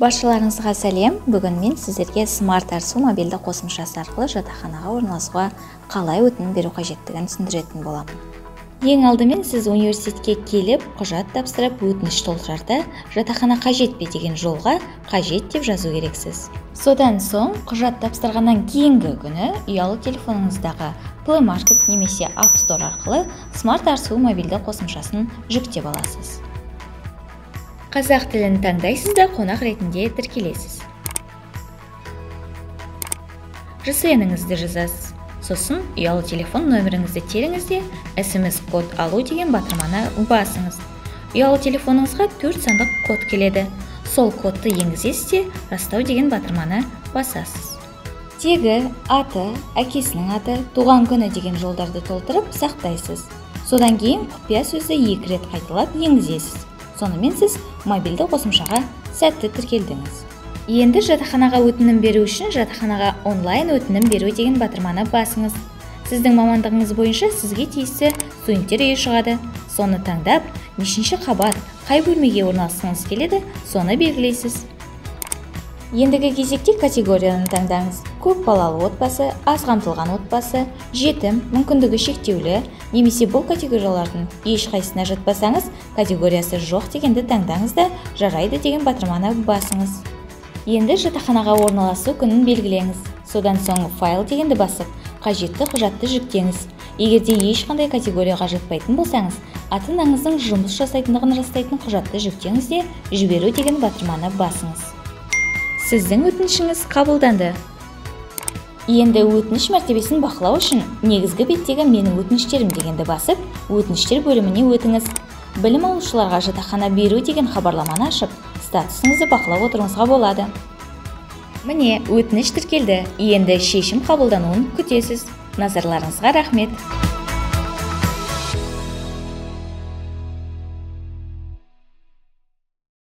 Баршаларыңызға сәлем. Бүгін мен сіздерге Smart Арсу мобильді қосымшасы арқылы жатақханаға орналасуға қалай өтінім беру қажеттігін түсіндіретін боламын. Ең алдымен сіз университетке келіп, құжат тапсырып, өтініш толтырарда жатақхана қажет пе деген жолға қажет деп жазу керексіз. Содан соң құжат тапсырғаннан кейінгі күні ұялы телефоныңыздағы Play Market немесе App Store арқылы Smart Арсу мобильді қосымшасын жүктеп аласыз. Қазақ тілін таңдайсыз да қонақ ретінде тіркелесіз. ЖСН-іңізді жазасыз. Сосын ұялы телефон нөміріңізді теріңіз де SMS код алу деген батырманы басыңыз. Ұялы телефоныңызға 4 сандық код келеді. Сол кодты енгізесіз де растау деген батырманы басасыз. Тегі, аты, әкесінің аты, туған күні деген жолдарды толтырып сақтайсыз. Содан кейін құпия сөзді 2 рет қайталап енгізесіз. Сонымен сіз мобильді қосымшаға сәтті тіркелдіңіз. Енді жатақханаға өтінім беру үшін жатақханаға онлайн өтінім беру деген батырманы басыңыз. Сіздің мамандығыңыз бойынша сізге тиісті студенттер үйі шығады. Соны таңдап, нешінші қабат, қай бөлмеге орналасқыңыз келеді, соны белгілейсіз. Ендігі кезекте категорияны таңдаңыз. Көп балалы отбасы, аз қамтылған отбасы, жетім, мүмкіндігі шектеулі, немесе бұл категориялардың ешқайсысына жатпасаңыз, категориясы жоқ дегенді таңдаңыз да жарайды деген батырманы басыңыз. Енді жатақханаға орналасу күнін белгілеңіз. Содан соң файл дегенді басып, қажетті құжатты жүктеңіз. Егерде ешқандай категорияға жатпайтын болсаңыз, ата-анаңыздың жұмыс жасайтындығын растайтын құжатты жүктеңіз де жіберу деген батырманы басыңыз. Сіздің өтінішіңіз қабылданды. Енді өтініш мәртебесін бақылау үшін негізгі беттегі менің өтініштерім дегенді басып, өтініштер бөліміне өтіңіз. Білім алушыларға жатақхана беру деген хабарламаны ашып, статусыңызды бақылап отыруыңызға болады. Міне, өтініш тіркелді. Енді шешім қабылдануын күтесіз. Назарларыңызға рахмет.